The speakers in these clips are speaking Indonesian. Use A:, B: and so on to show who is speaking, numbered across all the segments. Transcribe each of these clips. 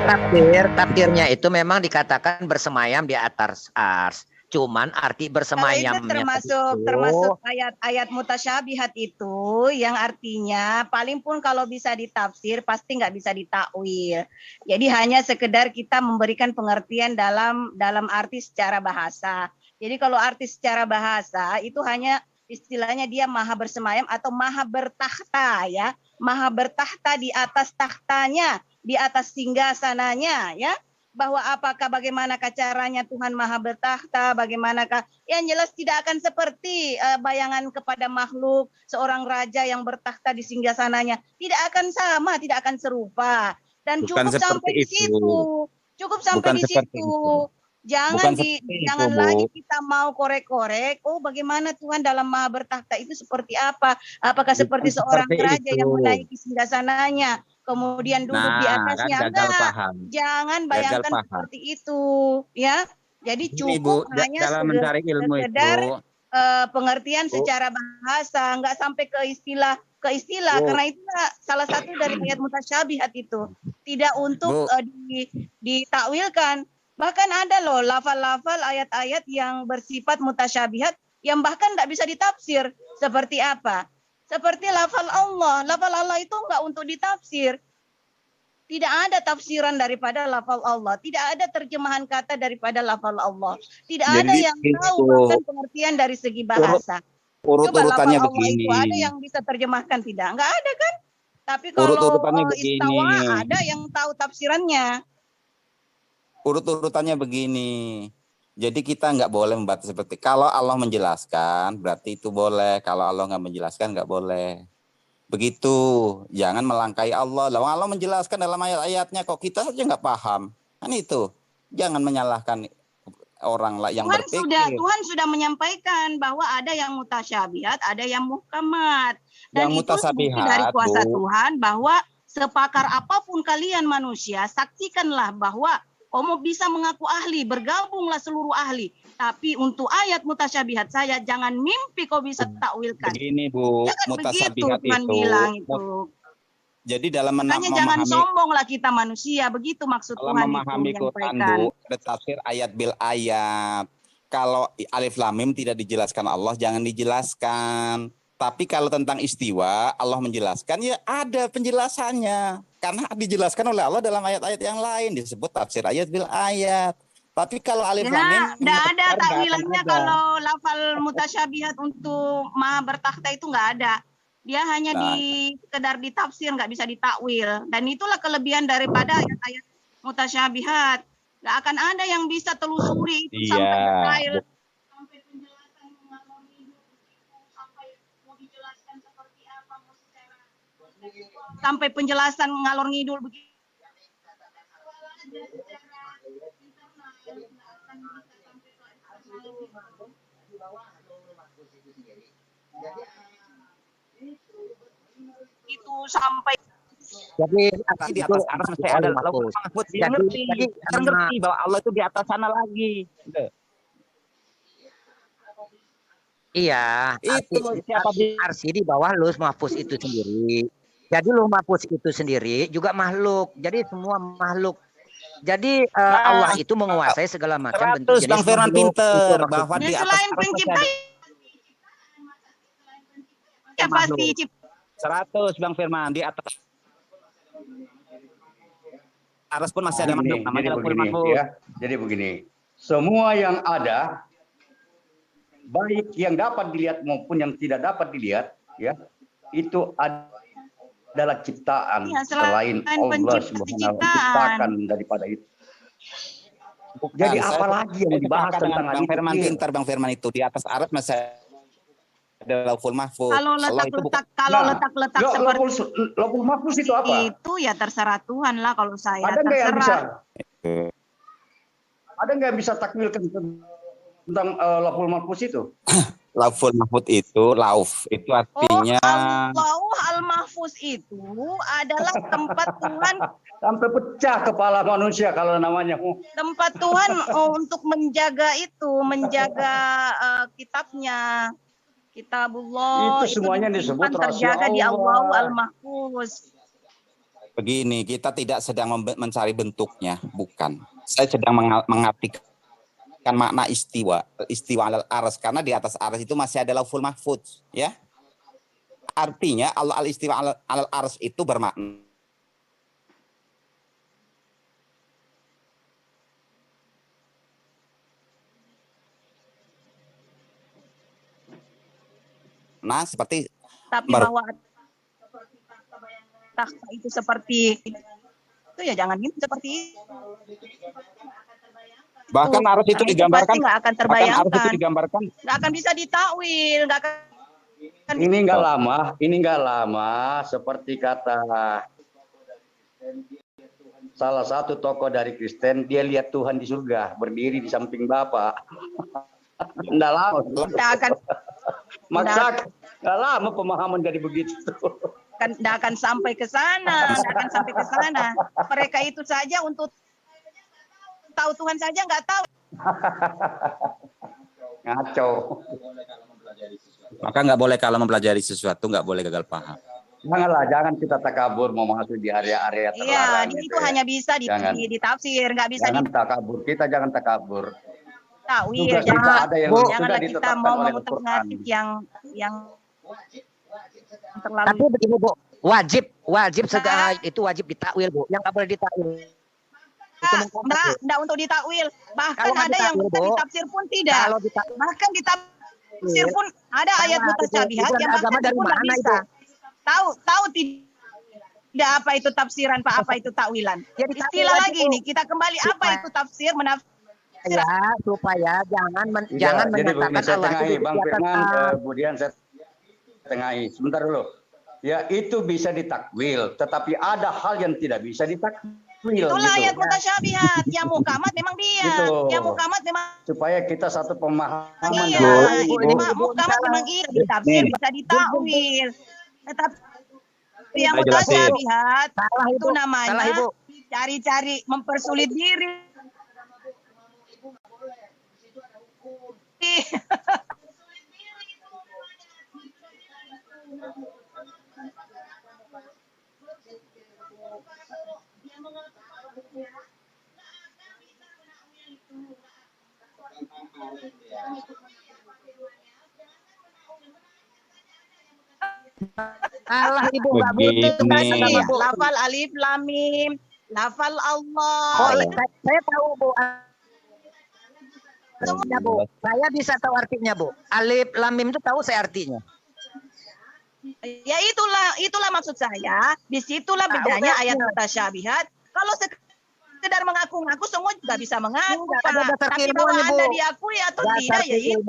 A: Takdirnya itu memang dikatakan bersemayam di atas ars. Cuman arti
B: Kalau itu
A: bersemayamnya
B: termasuk ayat-ayat mutasyabihat itu yang artinya paling pun kalau bisa ditafsir pasti nggak bisa ditakwil. Jadi hanya sekedar kita memberikan pengertian dalam arti secara bahasa. Jadi kalau arti secara bahasa itu hanya istilahnya dia maha bersemayam atau maha bertakhta ya. Maha bertakhta di atas tahtanya, di atas singgasananya ya. Bahwa bagaimanakah caranya Tuhan maha bertakhta, bagaimanakah yang jelas tidak akan seperti bayangan kepada makhluk seorang raja yang bertakhta di singgasananya, tidak akan sama, tidak akan serupa, dan
C: Bukan
B: cukup sampai di situ, cukup sampai di situ. Jangan lagi kita mau korek-korek, oh bagaimana Tuhan dalam maha bertakhta itu seperti apa, apakah seperti seorang raja yang menaiki singgasananya kemudian duduk di atasnya, enggak. Jangan bayangkan seperti itu ya. Jadi cukup hanya sekedar pengertian secara bahasa, enggak sampai ke istilah karena itu salah satu dari ayat mutasyabihat itu tidak untuk ditakwilkan. Bahkan ada loh lafal-lafal ayat-ayat yang bersifat mutasyabihat yang bahkan enggak bisa ditafsir. Seperti apa? Seperti lafal Allah. Lafal Allah itu enggak untuk ditafsir. Tidak ada tafsiran daripada lafal Allah. Tidak ada terjemahan kata daripada lafal Allah. Tidak ada yang tahu bahkan pengertian dari segi bahasa.
C: Urutannya
B: Allah
C: begini.
B: itu ada yang bisa terjemahkan tidak? Enggak ada kan? Tapi kalau istawa ada yang tahu tafsirannya.
C: Urutannya begini. Jadi kita nggak boleh membaca seperti kalau Allah menjelaskan berarti itu boleh. Kalau Allah nggak menjelaskan nggak boleh. Begitu, jangan melangkai Allah. Lalu Allah menjelaskan dalam ayat-ayatnya kok kita saja nggak paham. Kan itu, jangan menyalahkan orang yang berpikir.
B: Tuhan sudah menyampaikan bahwa ada yang mutasyabihat, ada yang muhkamat. Dan
C: yang
B: itu bukti dari kuasa Tuhan bahwa sepakar apapun kalian manusia, saksikanlah bahwa kamu bisa mengaku ahli, bergabunglah seluruh ahli. Tapi untuk ayat mutasyabihat saya, jangan mimpi kau bisa takwilkan.
C: Begini Bu, mutasyabihat
B: itu. Bilang itu.
C: Jadi dalam
B: jangan sombonglah kita manusia, begitu maksud
C: Tuhan memahami
B: itu
C: Quran Bu, ada tafsir ayat bil ayat. Kalau alif lam mim tidak dijelaskan Allah, jangan dijelaskan. Tapi kalau tentang istiwa, Allah menjelaskan, ya ada penjelasannya. Karena dijelaskan oleh Allah dalam ayat-ayat yang lain, disebut tafsir ayat bil ayat. Tapi kalau alif lam mim
B: tidak ada takwilannya. Kalau lafal mutasyabihat untuk maha bertakhta itu nggak ada. Dia hanya sekedar ditafsir, nggak bisa ditakwil. Dan itulah kelebihan daripada ayat-ayat mutasyabihat. Nggak akan ada yang bisa telusuri itu sampai detail. Sampai penjelasan mengalami hidup itu, sampai mau dijelaskan seperti apa, mau secara sampai penjelasan ngalor ngidul begitu. Itu sampai
C: jadi di atas atas mesti ada lauhul mahfuz. Dia ngerti bahwa Allah itu di atas sana lagi.
A: Iya, itu arsi di bawah luh mahfuz itu sendiri. Jadi luh mahfuz itu sendiri juga makhluk. Jadi semua makhluk. Jadi Allah itu menguasai segala macam bentuk jenis
C: Bang Firman pinter
A: bahwa
C: di atas
B: selain pencipta ya pasti
C: 100 Bang Firman di atas pun masih ada makhluk namanya lauhul mahfuz.
D: Ya. Jadi begini, semua yang ada baik yang dapat dilihat maupun yang tidak dapat dilihat ya itu adalah ciptaan selain Allah Subhanahu menciptakan daripada itu. Jadi apalagi yang dibahas tentang
C: Bang Firman pintar Bang Firman itu di atas arat masih ada lauhul mahfuz.
B: Kalau letak-letak seperti
D: lauhul mahfuz itu apa?
B: Itu ya terserah Tuhan lah kalau saya.
D: Ada nggak yang bisa? Ada nggak yang bisa takwilkan tentang lauhul mahfuz itu?
C: Lauhul mahfuz itu itu artinya
B: lauh al mahfuz itu adalah tempat Tuhan
D: sampai pecah kepala manusia kalau namanya
B: tempat Tuhan untuk menjaga kitabnya, kitabullah
D: itu semuanya disebut
B: terjaga di Allah al mahfuz.
C: Begini, kita tidak sedang mencari bentuknya, bukan. Saya sedang mengartikan makna istiwa alal aras, karena di atas aras itu masih ada lauful mahfudz, ya. Artinya Allah al-istiwa alal aras itu bermakna seperti
B: Tapi bahwa takhta itu seperti itu ya jangan gitu seperti itu.
C: Bahkan arus itu digambarkan,
B: nggak akan terbayangkan.
C: Bahkan arus itu digambarkan,
B: nggak akan bisa ditakwil, nggak akan.
D: Ini nggak lama seperti kata salah satu tokoh dari Kristen, dia lihat Tuhan di surga berdiri di samping Bapa. Nggak lama.
B: Nggak akan.
D: Maksa nggak lama pemahaman jadi begitu.
B: Nggak akan sampai ke sana, nggak akan sampai ke sana. Mereka itu saja untuk tahu Tuhan saja nggak tahu.
D: Ngaco.
C: Maka nggak boleh kalau mempelajari sesuatu, nggak boleh gagal paham.
D: Jangan kita takabur mau masuk di area-area terlarang.
B: Iya, itu hanya bisa ditafsir, nggak bisa
D: takabur. Kita jangan takabur.
B: Takwil, janganlah kita mau mengutak-ngatik yang terlalu.
A: Tapi begini Bu, wajib segala itu wajib ditakwil Bu. Yang nggak boleh ditakwil.
B: Enggak untuk ditakwil. Bahkan ada yang ditafsir pun tidak. Bahkan ditafsir pun ada ayat mutasyabihat yang bahkan dari mana bisa. Tahu tidak apa itu tafsiran, apa itu takwilan. Istilah lagi nih, kita kembali apa itu tafsir, menafsir.
A: Ya, supaya jangan menyatakan Allah itu
D: Bang Firman, kemudian saya tengahi. Sebentar dulu. Ya, itu bisa ditakwil, tetapi ada hal yang tidak bisa ditakwil.
B: Itulah ayat mutasyabihat. Yang muhkamat memang dia.
D: Gitu.
B: Yang muhkamat memang
D: supaya kita satu pemahaman.
B: Iya, muhkamat memang iya ditafsir, bisa ditakwil. Tetapi yang mutasyabihat itu namanya cari-cari mempersulit diri.
A: Allah Ibu nggak butuh
B: lafal alif lam mim, lafal Allah.
A: Oh, saya tahu Bu. Ya, Bu. Saya bisa tahu artinya Bu. Alif lam mim itu tahu saya artinya.
B: Ya itulah maksud saya. Disitulah bedanya ayat mutasyabihat. Kalau sekedar mengaku-ngaku semua juga bisa mengaku. Tapi bahwa Anda diakui atau tidak ya itu.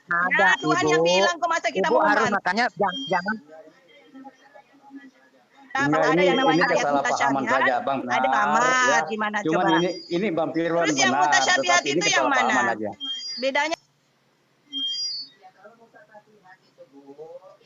A: Ada
B: Tuhan
A: Ibu.
B: yang bilang kok masa kita
A: Ibu
B: mau
A: harus makanya jangan.
B: Ada yang namanya ayat mutasyabihat, ada kamar gimana
D: coba.
B: Cuman
D: ini Bang Firman
B: terus yang mutasyabihat itu yang mana? Bedanya?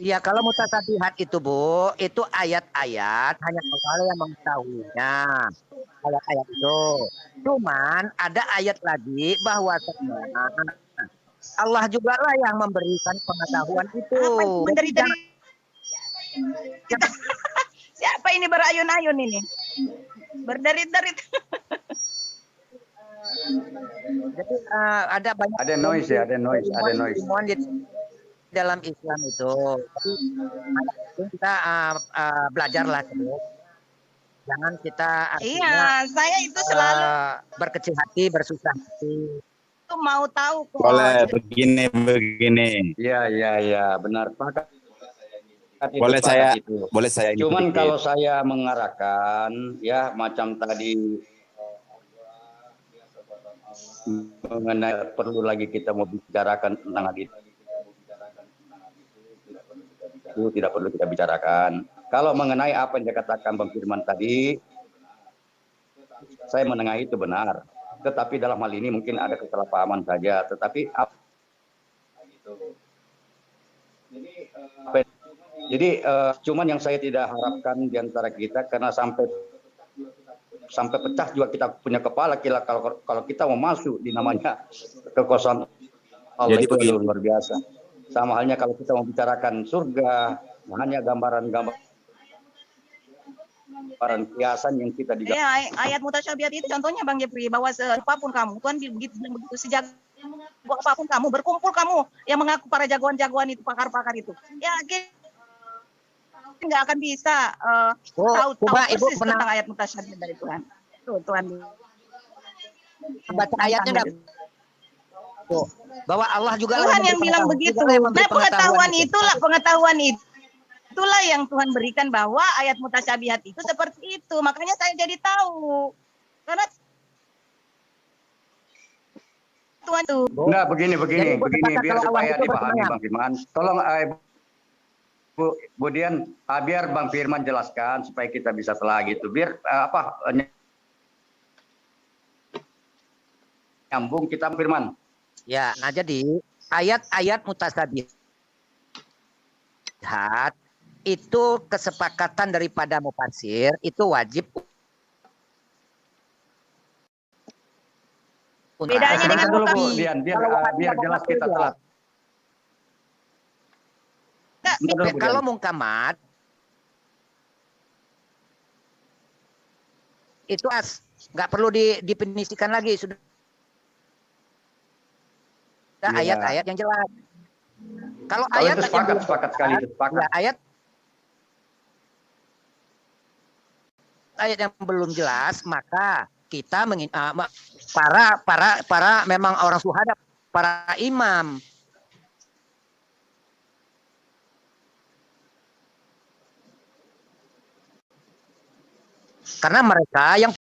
A: Iya, kalau mutasyabihat itu Bu, itu ayat-ayat hanya Allah yang mengetahuinya. Ayat-ayat itu. Cuman ada ayat lagi bahwa Allah juga lah yang memberikan pengetahuan itu.
B: Apa itu menderita? Siapa ini berayun-ayun ini? Berderit-derit.
A: Jadi ada banyak.
D: Ada noise ya, ada noise.
A: Dalam Islam itu. Tapi kita belajarlah terus. Jangan kita
B: saya itu selalu
A: berkecil hati, bersusah hati.
B: Itu mau tahu kok.
C: Boleh begini.
D: Iya, benar Pak.
C: Boleh saya.
D: Cuman kalau saya mengarahkan ya macam tadi mengenai perlu lagi kita mau bicarakan tentang hal itu tidak perlu kita bicarakan. Kalau mengenai apa yang dikatakan Bang Firman tadi, saya menengahi itu benar. Tetapi dalam hal ini mungkin ada kesalahpahaman saja. Tetapi jadi cuman yang saya tidak harapkan di antara kita, karena sampai pecah juga kita punya kepala kalau kita mau masuk di namanya kekuasaan Allah. Jadi itu luar biasa. Sama halnya kalau kita membicarakan surga, hanya gambaran-gambar kiasan yang kita digagas.
B: Ya, ayat mutasyabihat itu contohnya Bang Jepri, bahwa apapun kamu, Tuhan begitu sejago apapun kamu, berkumpul kamu yang mengaku para jagoan-jagoan itu, pakar-pakar itu. Ya, nggak akan bisa tahu persis tentang ayat mutasyabihat dari Tuhan. Tuhan
A: baca ayatnya enggak, bahwa Allah juga
B: Tuhan yang bilang begitu. Nah, pengetahuan itulah yang Tuhan berikan, bahwa ayat mutasyabihat itu seperti itu. Makanya saya jadi tahu. Karena Tuhan tuh.
D: Nah, begini biar supaya dipahami Bang Firman. Tolong Bu Dian, biar Bang Firman jelaskan supaya kita bisa telah gitu. Biar nyambung kita Firman.
A: Ya, nah jadi ayat-ayat mutasyabihat itu kesepakatan daripada mufassir itu wajib.
B: Bedanya dengan
D: dulu, Dian, biar jelas kita telah.
A: Kalau mungkamat itu nggak perlu didefinisikan lagi, sudah ayat-ayat yang jelas. Kalau ayat
D: itu sepakat sekali itu sepakat.
A: Ya, ayat yang belum jelas, maka kita para memang orang syuhada, para imam. Karena mereka yang